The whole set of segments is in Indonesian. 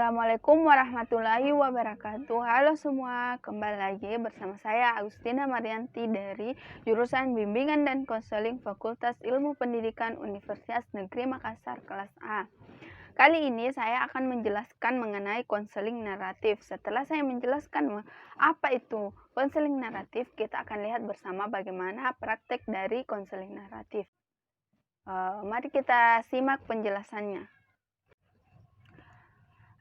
Assalamualaikum warahmatullahi wabarakatuh. Halo semua, kembali lagi bersama saya Agustina Marianti dari jurusan Bimbingan dan Konseling Fakultas Ilmu Pendidikan Universitas Negeri Makassar kelas A. Kali ini saya akan menjelaskan mengenai konseling naratif. Setelah saya menjelaskan apa itu konseling naratif, kita akan lihat bersama bagaimana praktek dari konseling naratif. Mari kita simak penjelasannya.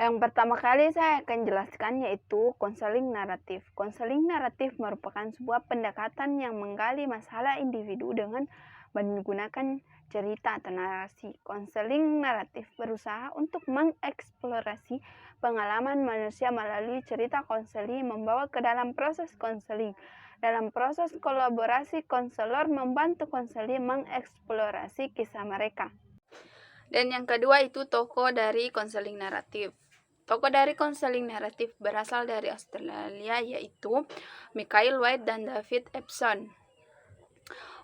Yang pertama kali saya akan jelaskan yaitu konseling naratif. Konseling naratif merupakan sebuah pendekatan yang menggali masalah individu dengan menggunakan cerita atau narasi. Konseling naratif berusaha untuk mengeksplorasi pengalaman manusia melalui cerita konseling membawa ke dalam proses konseling. Dalam proses kolaborasi, konselor membantu konseling mengeksplorasi kisah mereka. Dan yang kedua itu tokoh dari konseling naratif. Tokoh dari konseling naratif berasal dari Australia, yaitu Michael White dan David Epson.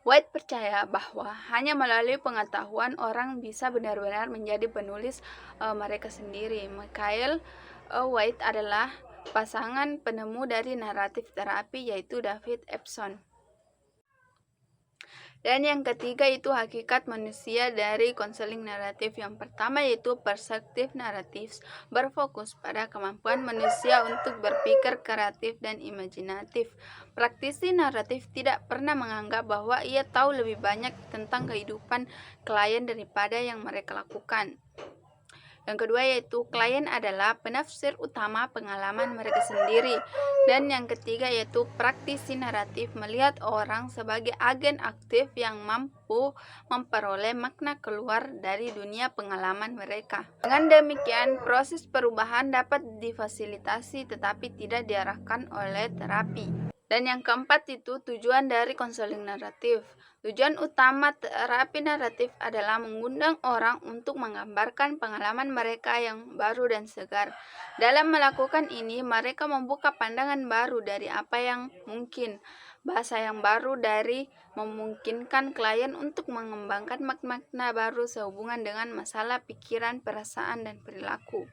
White percaya bahwa hanya melalui pengetahuan orang bisa benar-benar menjadi penulis mereka sendiri. Michael White adalah pasangan penemu dari naratif terapi, yaitu David Epson. Dan yang ketiga itu hakikat manusia dari konseling naratif. Yang pertama yaitu perspektif naratif, berfokus pada kemampuan manusia untuk berpikir kreatif dan imajinatif. Praktisi naratif tidak pernah menganggap bahwa ia tahu lebih banyak tentang kehidupan klien daripada yang mereka lakukan. Yang kedua yaitu klien adalah penafsir utama pengalaman mereka sendiri. Dan yang ketiga yaitu praktisi naratif melihat orang sebagai agen aktif yang mampu memperoleh makna keluar dari dunia pengalaman mereka. Dengan demikian, proses perubahan dapat difasilitasi tetapi tidak diarahkan oleh terapi. Dan yang keempat itu tujuan dari konseling naratif. Tujuan utama terapi naratif adalah mengundang orang untuk menggambarkan pengalaman mereka yang baru dan segar. Dalam melakukan ini, mereka membuka pandangan baru dari apa yang mungkin. Bahasa yang baru dari memungkinkan klien untuk mengembangkan makna baru sehubungan dengan masalah pikiran, perasaan, dan perilaku.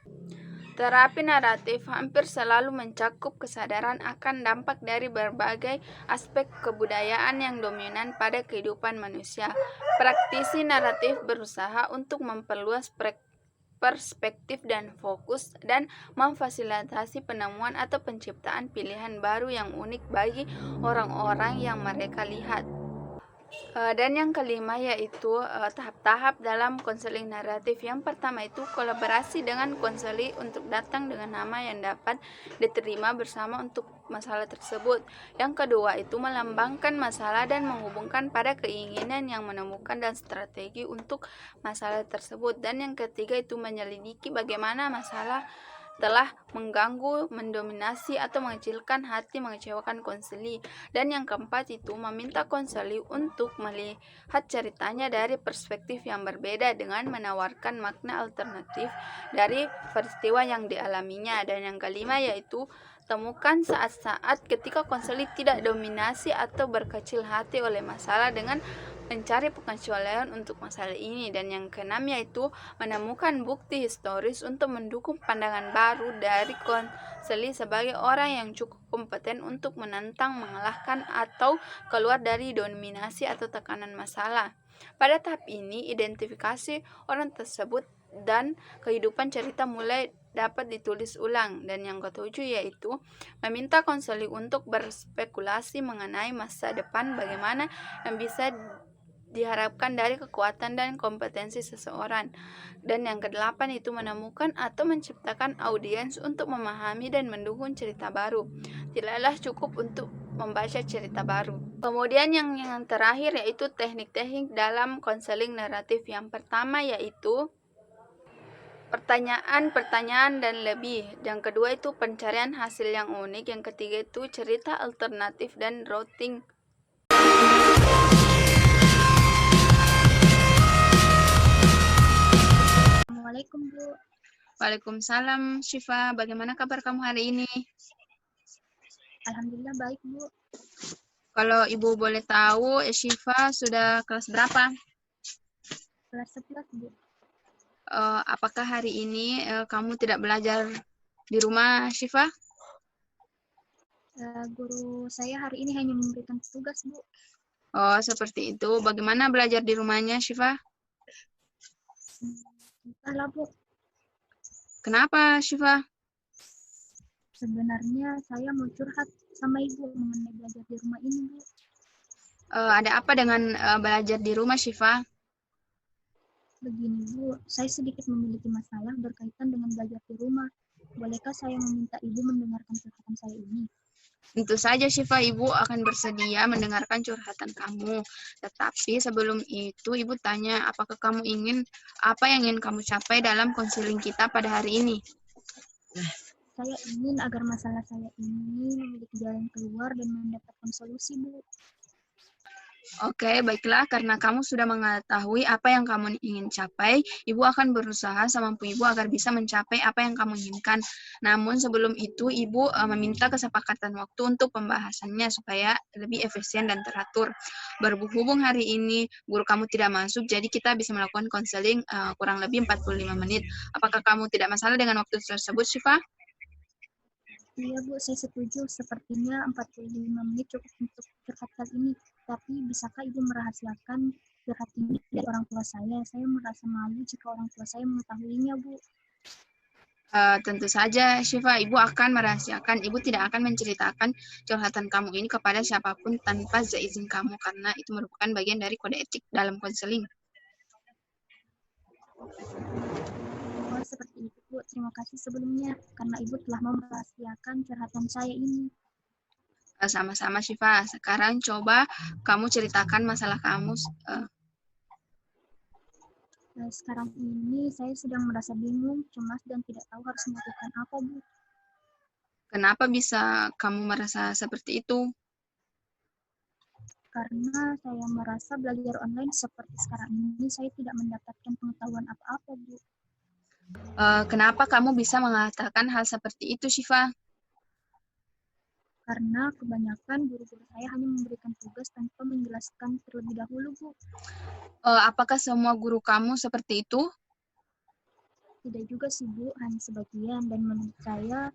Terapi naratif hampir selalu mencakup kesadaran akan dampak dari berbagai aspek kebudayaan yang dominan pada kehidupan manusia. Praktisi naratif berusaha untuk memperluas perspektif dan fokus dan memfasilitasi penemuan atau penciptaan pilihan baru yang unik bagi orang-orang yang mereka lihat. Dan yang kelima yaitu tahap-tahap dalam konseling naratif. Yang pertama itu kolaborasi dengan konselor untuk datang dengan nama yang dapat diterima bersama untuk masalah tersebut. Yang kedua itu melambangkan masalah dan menghubungkan pada keinginan yang menemukan dan strategi untuk masalah tersebut. Dan yang ketiga itu menyelidiki bagaimana masalah telah mengganggu, mendominasi, atau mengecilkan hati, mengecewakan konseli. Dan yang keempat itu meminta konseli untuk melihat ceritanya dari perspektif yang berbeda dengan menawarkan makna alternatif dari peristiwa yang dialaminya. Dan yang kelima yaitu temukan saat-saat ketika konseli tidak dominasi atau berkecil hati oleh masalah dengan mencari pengecualian untuk masalah ini. Dan yang keenam yaitu menemukan bukti historis untuk mendukung pandangan baru dari konseli sebagai orang yang cukup kompeten untuk menentang, mengalahkan, atau keluar dari dominasi atau tekanan masalah. Pada tahap ini, identifikasi orang tersebut dan kehidupan cerita mulai dapat ditulis ulang. Dan yang ketujuh yaitu meminta konseli untuk berspekulasi mengenai masa depan, bagaimana yang bisa diharapkan dari kekuatan dan kompetensi seseorang. Dan yang kedelapan itu menemukan atau menciptakan audiens untuk memahami dan mendukung cerita baru. Tidaklah cukup untuk membaca cerita baru. Kemudian yang terakhir yaitu teknik-teknik dalam konseling naratif. Yang pertama yaitu pertanyaan dan lebih. Yang kedua itu pencarian hasil yang unik. Yang ketiga itu cerita alternatif dan routing. Assalamualaikum Bu. Waalaikumsalam Syifa, bagaimana kabar kamu hari ini? Alhamdulillah baik Bu. Kalau Ibu boleh tahu, Syifa sudah kelas berapa? Kelas 11 Bu. Apakah hari ini kamu tidak belajar di rumah, Syifa? Guru saya hari ini hanya memberikan tugas, Bu. Oh, seperti itu. Bagaimana belajar di rumahnya, Syifa? Entahlah, Bu. Kenapa, Syifa? Sebenarnya saya mau curhat sama Ibu mengenai belajar di rumah ini, Bu. Ada apa dengan belajar di rumah, Syifa? Begini, Bu, saya sedikit memiliki masalah berkaitan dengan belajar di rumah. Bolehkah saya meminta Ibu mendengarkan curhatan saya ini? Tentu saja, Syifa, Ibu akan bersedia mendengarkan curhatan kamu. Tetapi sebelum itu, Ibu tanya, apakah kamu ingin, apa yang ingin kamu capai dalam konseling kita pada hari ini? Saya ingin agar masalah saya ini memiliki jalan keluar dan mendapatkan solusi, Bu. Oke, baiklah. Karena kamu sudah mengetahui apa yang kamu ingin capai, Ibu akan berusaha semampu Ibu agar bisa mencapai apa yang kamu inginkan. Namun sebelum itu, Ibu meminta kesepakatan waktu untuk pembahasannya supaya lebih efisien dan teratur. Berhubung hari ini guru kamu tidak masuk, jadi kita bisa melakukan konseling kurang lebih 45 menit. Apakah kamu tidak masalah dengan waktu tersebut, Syifa? Iya, Bu, saya setuju. Sepertinya 45 menit cukup untuk curhat kali ini. Tapi bisakah Ibu merahasiakan curhat ini dari orang tua saya? Saya merasa malu jika orang tua saya mengetahuinya, Bu. Tentu saja, Syifa, Ibu akan merahasiakan. Ibu tidak akan menceritakan curhatan kamu ini kepada siapapun tanpa seizin kamu, karena itu merupakan bagian dari kode etik dalam konseling. Oh, seperti itu, Bu. Terima kasih sebelumnya, karena Ibu telah mau merahasiakan curhatan saya ini. Sama-sama, Syifa. Sekarang coba kamu ceritakan masalah kamu. Sekarang ini saya sedang merasa bingung, cemas, dan tidak tahu harus melakukan apa, Bu. Kenapa bisa kamu merasa seperti itu? Karena saya merasa belajar online seperti sekarang ini, saya tidak mendapatkan pengetahuan apa-apa, Bu. Kenapa kamu bisa mengatakan hal seperti itu, Syifa? Karena kebanyakan guru-guru saya hanya memberikan tugas tanpa menjelaskan terlebih dahulu, Bu. Apakah semua guru kamu seperti itu? Tidak juga sih, Bu, hanya sebagian. Dan menurut saya,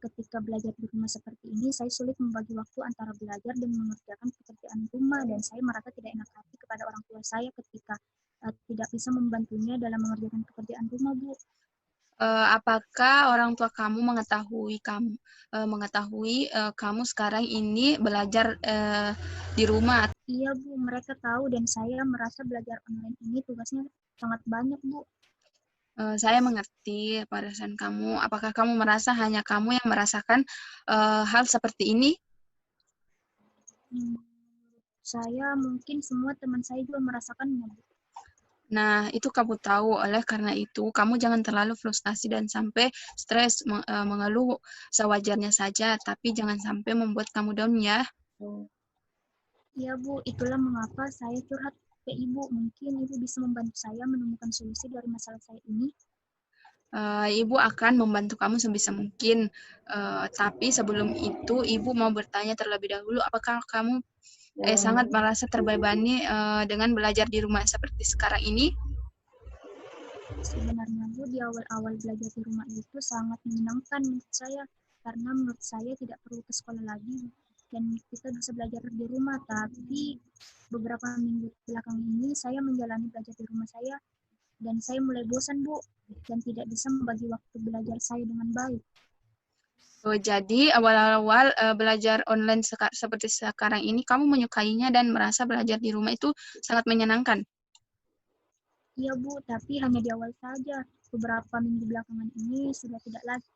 ketika belajar di rumah seperti ini, saya sulit membagi waktu antara belajar dan mengerjakan pekerjaan rumah. Dan saya merasa tidak enak hati kepada orang tua saya ketika tidak bisa membantunya dalam mengerjakan pekerjaan rumah, Bu. Apakah orang tua kamu mengetahui kamu sekarang ini belajar di rumah? Iya, Bu, mereka tahu dan saya merasa belajar online ini tugasnya sangat banyak, Bu. Saya mengerti perasaan kamu. Apakah kamu merasa hanya kamu yang merasakan hal seperti ini? Saya mungkin semua teman saya juga merasakannya, Bu. Nah, itu kamu tahu. Oleh karena itu, kamu jangan terlalu frustasi dan sampai stres mengeluh sewajarnya saja, tapi jangan sampai membuat kamu down ya. Iya, Bu, itulah mengapa saya curhat ke Ibu. Mungkin Ibu bisa membantu saya menemukan solusi dari masalah saya ini. Ibu akan membantu kamu sebisa mungkin. Tapi sebelum itu, Ibu mau bertanya terlebih dahulu, apakah kamu sangat merasa terbebani dengan belajar di rumah seperti sekarang ini? Sebenarnya, Bu, di awal-awal belajar di rumah itu sangat menyenangkan menurut saya. Karena menurut saya tidak perlu ke sekolah lagi dan kita bisa belajar di rumah. Tapi beberapa minggu belakang ini saya menjalani belajar di rumah saya dan saya mulai bosan, Bu, dan tidak bisa membagi waktu belajar saya dengan baik. Jadi awal-awal belajar online seperti sekarang ini, kamu menyukainya dan merasa belajar di rumah itu sangat menyenangkan. Iya, Bu, tapi hanya di awal saja. Beberapa minggu belakangan ini sudah tidak lagi.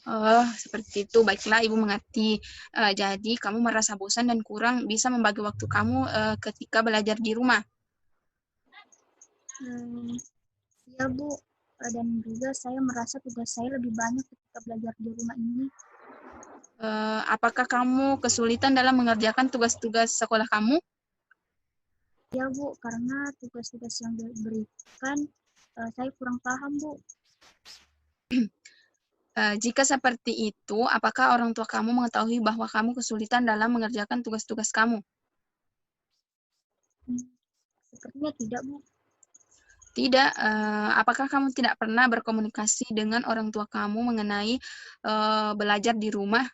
Oh, seperti itu. Baiklah, Ibu mengerti. Jadi kamu merasa bosan dan kurang bisa membagi waktu kamu ketika belajar di rumah. Iya, Bu, dan juga saya merasa tugas saya lebih banyak ketika belajar di rumah ini. Apakah kamu kesulitan dalam mengerjakan tugas-tugas sekolah kamu? Ya, Bu, karena tugas-tugas yang diberikan saya kurang paham, Bu. Jika seperti itu, apakah orang tua kamu mengetahui bahwa kamu kesulitan dalam mengerjakan tugas-tugas kamu? Sepertinya tidak, Bu. Tidak, apakah kamu tidak pernah berkomunikasi dengan orang tua kamu mengenai belajar di rumah?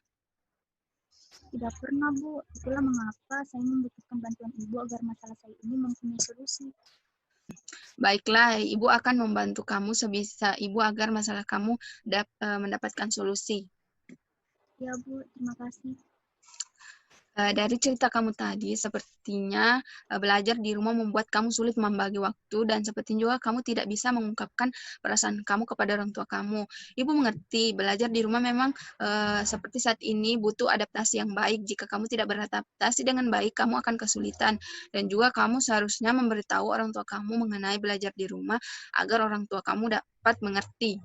Tidak pernah, Bu. Itulah mengapa saya membutuhkan bantuan Ibu agar masalah saya ini mempunyai solusi. Baiklah, Ibu akan membantu kamu sebisa Ibu agar masalah kamu mendapatkan solusi. Ya, Bu. Terima kasih. Dari cerita kamu tadi, sepertinya belajar di rumah membuat kamu sulit membagi waktu dan sepertinya juga kamu tidak bisa mengungkapkan perasaan kamu kepada orang tua kamu. Ibu mengerti, belajar di rumah memang seperti saat ini butuh adaptasi yang baik. Jika kamu tidak beradaptasi dengan baik, kamu akan kesulitan. Dan juga kamu seharusnya memberitahu orang tua kamu mengenai belajar di rumah agar orang tua kamu dapat mengerti.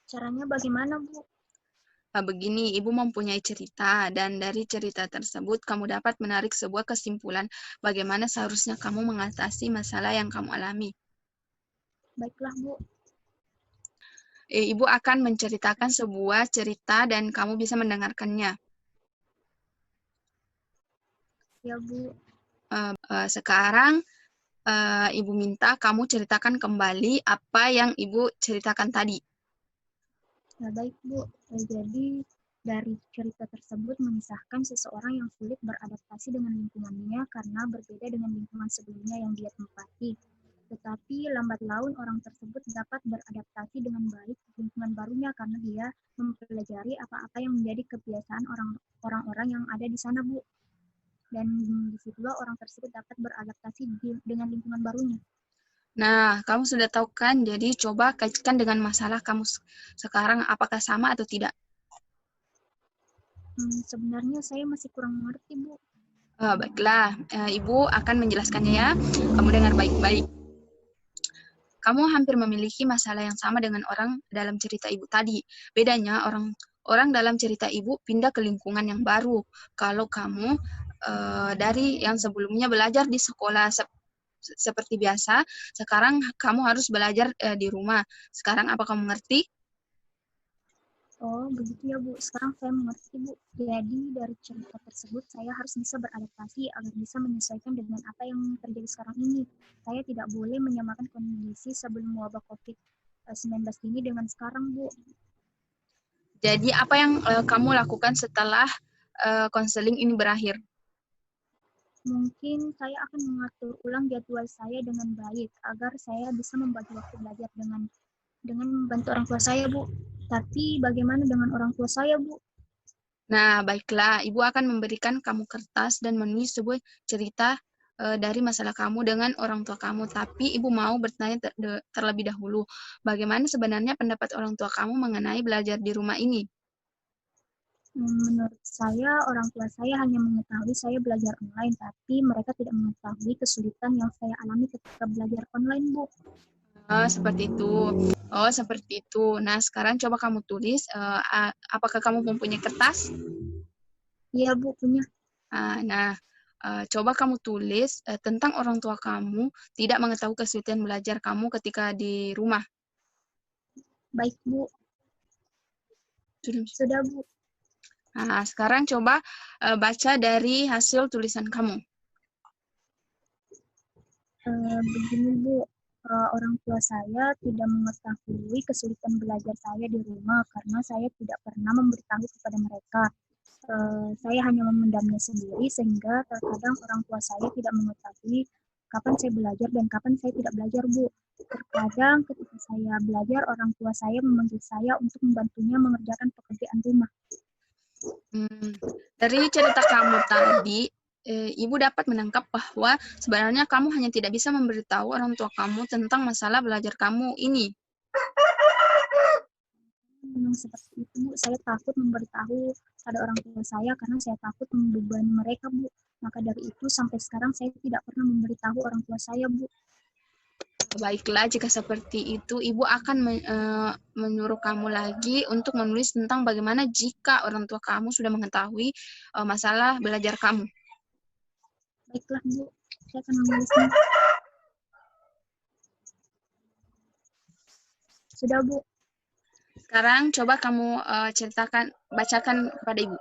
Caranya bagaimana, Bu? Begini, Ibu mempunyai cerita, dan dari cerita tersebut kamu dapat menarik sebuah kesimpulan bagaimana seharusnya kamu mengatasi masalah yang kamu alami. Baiklah, Bu. Ibu akan menceritakan sebuah cerita dan kamu bisa mendengarkannya. Ya, Bu. Sekarang, Ibu minta kamu ceritakan kembali apa yang Ibu ceritakan tadi. Ya, baik, Bu. Jadi, dari cerita tersebut mengisahkan seseorang yang sulit beradaptasi dengan lingkungannya karena berbeda dengan lingkungan sebelumnya yang dia tempati. Tetapi lambat laun orang tersebut dapat beradaptasi dengan baik di lingkungan barunya karena dia mempelajari apa-apa yang menjadi kebiasaan orang-orang yang ada di sana, Bu. Dan disitulah orang tersebut dapat beradaptasi dengan lingkungan barunya. Nah, kamu sudah tahu kan, jadi coba kaitkan dengan masalah kamu sekarang, apakah sama atau tidak? Sebenarnya saya masih kurang mengerti, Bu. Baiklah, Ibu akan menjelaskannya ya. Kamu dengar baik-baik. Kamu hampir memiliki masalah yang sama dengan orang dalam cerita Ibu tadi. Bedanya orang dalam cerita Ibu pindah ke lingkungan yang baru. Kalau kamu dari yang sebelumnya belajar di sekolah seperti biasa, sekarang kamu harus belajar di rumah. Sekarang apa kamu ngerti? Oh, begitu ya, Bu. Sekarang saya mengerti, Bu. Jadi, dari cerita tersebut, saya harus bisa beradaptasi agar bisa menyesuaikan dengan apa yang terjadi sekarang ini. Saya tidak boleh menyamakan kondisi sebelum wabah COVID-19 ini dengan sekarang, Bu. Jadi apa yang kamu lakukan setelah konseling ini berakhir? Mungkin saya akan mengatur ulang jadwal saya dengan baik agar saya bisa membagi waktu belajar dengan membantu orang tua saya, Bu. Tapi bagaimana dengan orang tua saya, Bu? Nah, baiklah, Ibu akan memberikan kamu kertas dan menulis sebuah cerita dari masalah kamu dengan orang tua kamu. Tapi Ibu mau bertanya terlebih dahulu, bagaimana sebenarnya pendapat orang tua kamu mengenai belajar di rumah ini? Menurut saya, orang tua saya hanya mengetahui saya belajar online, tapi mereka tidak mengetahui kesulitan yang saya alami ketika belajar online, Bu. Oh, seperti itu. Oh, seperti itu. Nah, sekarang coba kamu tulis, apakah kamu mempunyai kertas? Iya, Bu, punya. Nah, coba kamu tulis tentang orang tua kamu tidak mengetahui kesulitan belajar kamu ketika di rumah. Baik, Bu. Sudah. Sudah, Bu. Nah, sekarang coba baca dari hasil tulisan kamu. Begini, Bu. Orang tua saya tidak mengetahui kesulitan belajar saya di rumah karena saya tidak pernah memberitahu kepada mereka. Saya hanya memendamnya sendiri sehingga terkadang orang tua saya tidak mengetahui kapan saya belajar dan kapan saya tidak belajar, Bu. Terkadang ketika saya belajar, orang tua saya memanggil saya untuk membantunya mengerjakan pekerjaan rumah. Dari cerita kamu tadi, Ibu dapat menangkap bahwa sebenarnya kamu hanya tidak bisa memberitahu orang tua kamu tentang masalah belajar kamu ini. Memang seperti itu, Bu. Saya takut memberitahu pada orang tua saya karena saya takut membebani mereka, Bu. Maka dari itu sampai sekarang saya tidak pernah memberitahu orang tua saya, Bu. Baiklah, jika seperti itu, Ibu akan menyuruh kamu lagi untuk menulis tentang bagaimana jika orang tua kamu sudah mengetahui masalah belajar kamu. Baiklah, Bu. Saya akan menulisnya. Sudah, Bu. Sekarang coba kamu bacakan kepada Ibu.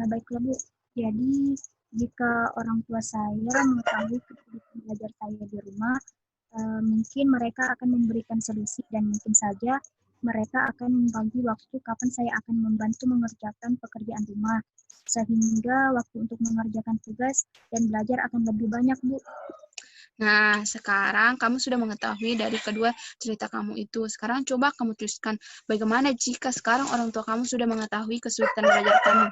Nah, baiklah, Bu. Jadi, Jika orang tua saya mengetahui kesulitan belajar saya di rumah, mungkin mereka akan memberikan solusi dan mungkin saja mereka akan membagi waktu kapan saya akan membantu mengerjakan pekerjaan rumah, sehingga waktu untuk mengerjakan tugas dan belajar akan lebih banyak, Bu. Nah, sekarang kamu sudah mengetahui dari kedua cerita kamu itu. Sekarang coba kamu tuliskan bagaimana jika sekarang orang tua kamu sudah mengetahui kesulitan belajar kamu.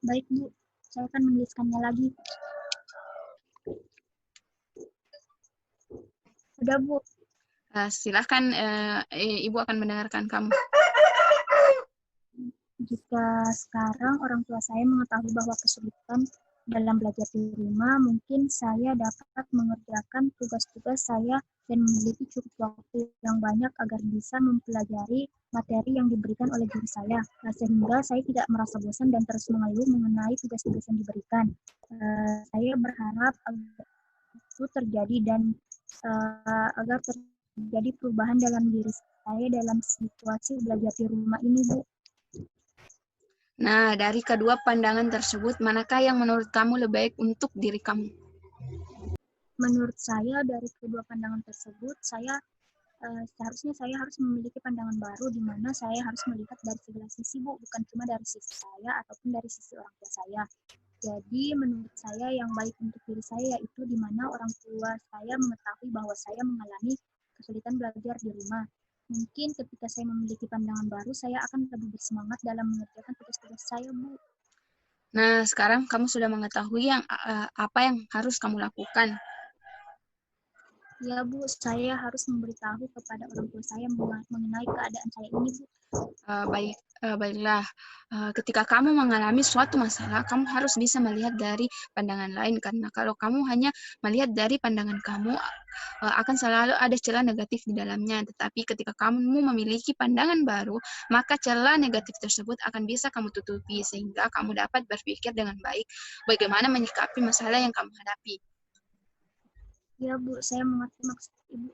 Baik, Bu. Saya akan menuliskannya lagi. Sudah, Bu. Silahkan, Ibu akan mendengarkan kamu. Jika sekarang orang tua saya mengetahui bahwa kesulitan dalam belajar di rumah, mungkin saya dapat mengerjakan tugas-tugas saya dan memiliki cukup waktu yang banyak agar bisa mempelajari materi yang diberikan oleh guru saya, sehingga saya tidak merasa bosan dan terus mengeluh mengenai tugas-tugas yang diberikan. Saya berharap agar itu terjadi dan agar terjadi perubahan dalam diri saya dalam situasi belajar di rumah ini, Bu. Nah, dari kedua pandangan tersebut, manakah yang menurut kamu lebih baik untuk diri kamu? Menurut saya dari kedua pandangan tersebut, seharusnya saya harus memiliki pandangan baru di mana saya harus melihat dari segala sisi, Bu, bukan cuma dari sisi saya ataupun dari sisi orang tua saya. Jadi menurut saya yang baik untuk diri saya yaitu di mana orang tua saya mengetahui bahwa saya mengalami kesulitan belajar di rumah. Mungkin ketika saya memiliki pandangan baru, saya akan lebih bersemangat dalam mengerjakan tugas-tugas saya, Bu. Nah, sekarang kamu sudah mengetahui apa yang harus kamu lakukan. Ya, Bu, saya harus memberitahu kepada orang tua saya mengenai keadaan saya ini, Bu. Baiklah. Ketika kamu mengalami suatu masalah, kamu harus bisa melihat dari pandangan lain, karena kalau kamu hanya melihat dari pandangan kamu, akan selalu ada celah negatif di dalamnya. Tetapi ketika kamu memiliki pandangan baru, maka celah negatif tersebut akan bisa kamu tutupi, sehingga kamu dapat berpikir dengan baik bagaimana menyikapi masalah yang kamu hadapi. Ya, Bu, saya mengerti maksud Ibu.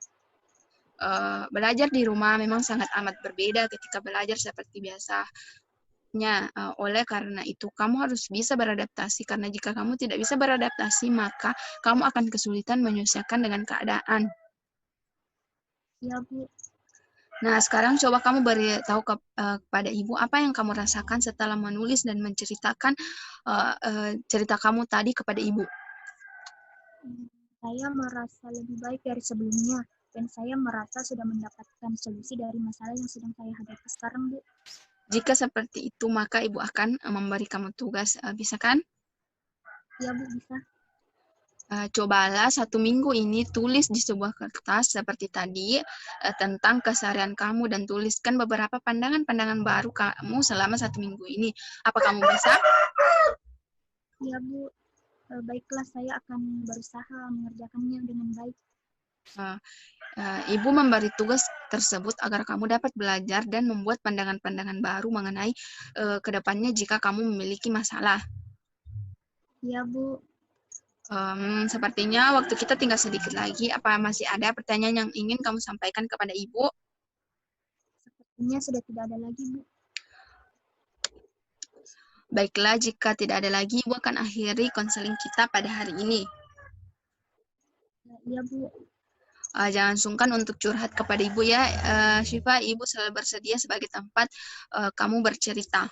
Belajar di rumah memang sangat amat berbeda ketika belajar seperti biasanya. Oleh karena itu, kamu harus bisa beradaptasi, karena jika kamu tidak bisa beradaptasi, maka kamu akan kesulitan menyesuaikan dengan keadaan. Ya, Bu. Nah, sekarang coba kamu beritahu kepada Ibu apa yang kamu rasakan setelah menulis dan menceritakan cerita kamu tadi kepada Ibu. Saya merasa lebih baik dari sebelumnya, dan saya merasa sudah mendapatkan solusi dari masalah yang sedang saya hadapi sekarang, Bu. Jika seperti itu, maka Ibu akan memberi kamu tugas, bisa kan? Ya, Bu, bisa. Cobalah 1 minggu ini tulis di sebuah kertas seperti tadi tentang keseharian kamu dan tuliskan beberapa pandangan-pandangan baru kamu selama 1 minggu ini. Apa kamu bisa? Ya, Bu. Baiklah, saya akan berusaha mengerjakannya dengan baik. Ibu memberi tugas tersebut agar kamu dapat belajar dan membuat pandangan-pandangan baru mengenai kedepannya jika kamu memiliki masalah. Ya, Bu. Sepertinya waktu kita tinggal sedikit lagi. Apa masih ada pertanyaan yang ingin kamu sampaikan kepada Ibu? Sepertinya sudah tidak ada lagi, Bu. Baiklah, jika tidak ada lagi, Ibu akan akhiri konseling kita pada hari ini. Ya, Bu. Jangan sungkan untuk curhat kepada Ibu ya, Syifa. Ibu selalu bersedia sebagai tempat kamu bercerita.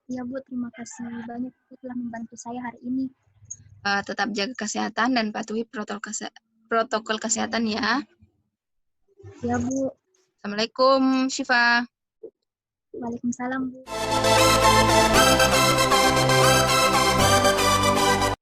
Ya, Bu. Terima kasih banyak telah membantu saya hari ini. Tetap jaga kesehatan dan patuhi protokol kesehatan ya. Ya, Bu. Assalamualaikum, Syifa. Waalaikumsalam, Bu.